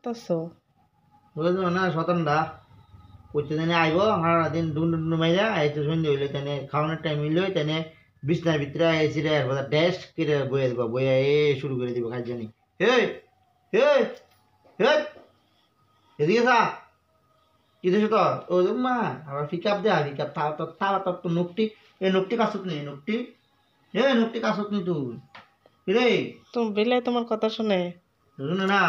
করতেছো? বুঝলো না শতানটা প্রতিদিনে আইব সারাদিন ডুন্ডু মাইরা আইতে সন্ধ্যে হইলে তেনে খাওয়ানোর টাইম হইলে তেনে বিছনার ভিতরে আইসিরে আর কথা ড্যাশ করে বইয়ে দিব বইয়া শুরু করে দিব খাই জানি হেই হেই হেই এদিকে থা কি দেশে তোর ও মা আবার পিকআপ দে পিকআপ তাও তো নকটি এই নকটি কাছত নেই নকটি নকটি কাছত নি তুই রে তুমি বিলাই তোমার কথা শুনে শুনে না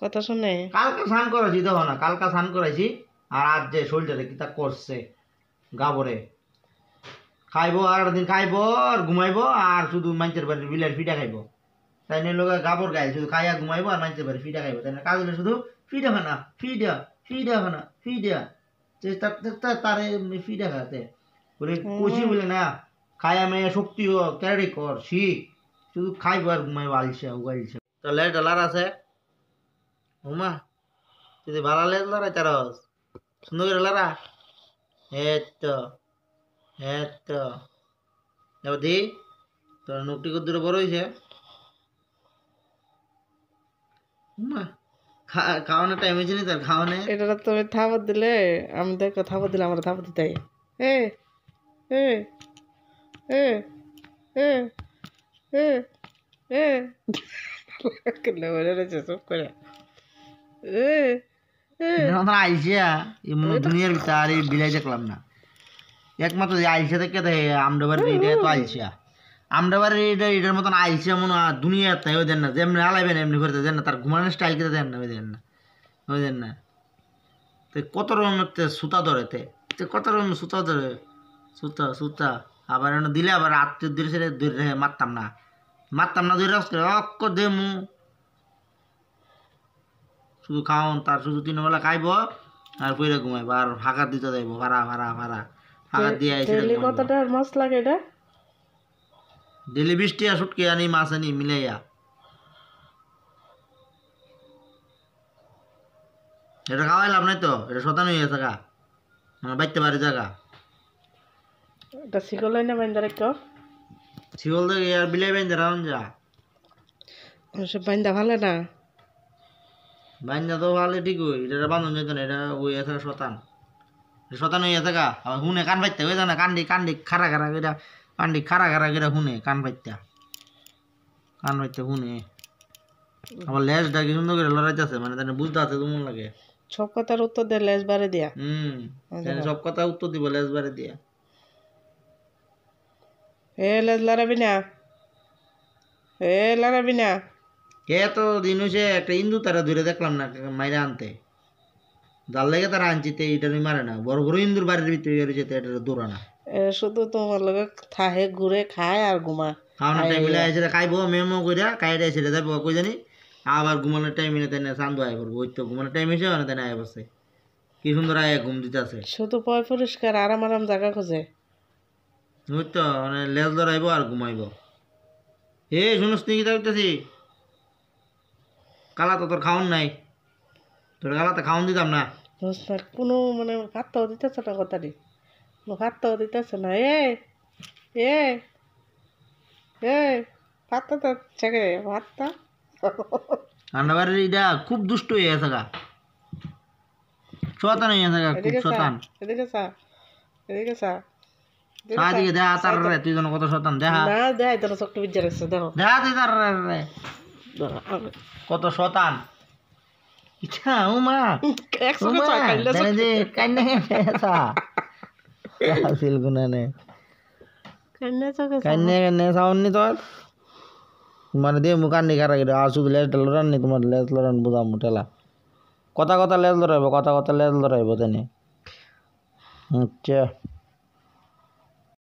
কথা শুনে কালকে স্নান করাইছি দেখো না কালকে স্নান করাইছি আর আজ যে শরীরটা কিতা করছে গাবরে খাইবো আর দিন খাইবো আর ঘুমাইবো আর শুধু মানুষের বাড়ির বিলের ফিটা খাইবো তাই নিয়ে লোক গাবর গাই শুধু খাইয়া ঘুমাইবো আর মানুষের বাড়ির ফিটা খাইবো তাই না কাজ হলে শুধু ফিটা খানা ফিডা খানা ফিডা চেষ্টা তারে ফিডা খাতে বলে কষি বলে না খাইয়া মেয়ে শক্তি ক্যারি কর শিখ শুধু খাইবো আর ঘুমাইবো আলসা উগাইলছে তো লেট ডলার আছে হুমা যদি ভালো লেট লড়াই চারস সুন্দর করে লড়া তো দি তোর নুকটি কদ্দুরে বড় হয়েছে খাওয়ানোর টাইম হয়েছে নি তোর খাওয়ানে এটা তুমি থাপত দিলে আমি দেখো থাপত দিলে আমার থাপত দিতে এ এ এ এ এ এ কেন বলে রয়েছে সব করে আইসিয়া দুনিয়ার ভিতরে আর বিলাই দেখলাম না একমাত্র যে আইসা থেকে আমরা বাড়ির এটা তো আইসিয়া আমরা বাড়ির এটার মতন আইসিয়া মনে হয় দুনিয়ার তাই ওই দেন না যেমনি আলাইবেন এমনি করতে দেন না তার ঘুমানোর স্টাইল কেটে দেন না ওই দেন না তো কত রকমের সুতা ধরে কত রকমের সুতা ধরে সুতা আবার দিলে আবার আত্মীয় ধরে সেটা ধরে মারতাম না ধরে অক্ক দেমু শুধু খাওন তার শুধু 3 বেলা খাইব আর পইরা ঘুমাইব আর ফাঁকা দিতে যাইব ভাড়া ফাঁকা দিয়ে আইছে কতটা মাছ লাগে এটা ডেলি 20 টাকা শুটকি আনি মাছ আনি মিলাইয়া এটা খাওয়াই লাভ নাই তো এটা শতান হয়ে গেছে গা মানে বাইতে পারি জায়গা এটা শিকল না বাইন্দার একটু শিকল তো আর বিলাই বাইন্দা রাউন যা সব বাইন্দা ভালো না বাইন্দা তো ভালো ঠিক হই এটা বান্ধন যেত না এটা ওই আছে শতান হয়ে গেছে গা হুনে কান বাইতে হয়ে যায় না কান্দি খারা এটা কান্দি খারা করে হুনে কান বাইতে হুনে আবার লেজ ডাকি সুন্দর করে লড়াইতেছে মানে তাই বুঝতে আছে তো মন লাগে সব কথার উত্তর দিয়ে লেজ বাড়ে দিয়া সব কথা উত্তর দিব লেজ বাড়ে দিয়া লেজ লড়াবি না কে তো দিন হয়েছে একটা ইন্দু তারা ধরে দেখলাম না মাইরা আনতে জাল লেগে তারা আনছিতে এটা মারে না বড় ইন্দুর বাড়ির ভিতরে যেতে এটা দৌড়া না শুধু তোমার লগে থাহে ঘুরে খায় আর ঘুমা খাওয়ানোর টাইম মিলে এসে খাইবো মেমো কইরা খাইটা এসে যাবো কই জানি আবার ঘুমানোর টাইম মিলে তাই না চান্দু আয় করবো ওই তো ঘুমানোর টাইম এসে না তাই না আয় বসে কি সুন্দর আয় ঘুম দিতে আছে শুধু পয় পরিষ্কার আরাম জায়গা খোঁজে ওই তো মানে লেজ ধরাইবো আর ঘুমাইবো শুনুস তুই কি দেখতেছি কালা তো তোর খাওন নাই তোর কালাতে খাওন দিতাম না কোনো মানে ভাতটাও দিতেছে না কথাটি ভাতটাও দিতেছে না ভাতটা তো চেকে ভাতটা রান্নাবাড়ির এটা খুব দুষ্ট হয়ে গেছে গা শতান হয়ে গেছে গা খুব শতান এদিকে দেখা তার রে তুই যেন কত শতান দেখা না দেখাই তোর চোখটা বিজ্জা রাখছে দেখো দেখা তুই তার রে কত শতান ইচ্ছা উমা কান্নে সাউন্ড তোর মানে দিয়ে মুখান্নি খারা গেলে আর শুধু লেজ লড়ান নি তোমার লেজ লড়ান বুঝাম ঠেলা কথা লেজ লড়াইব কথা লেজ লড়াইব জানি আচ্ছা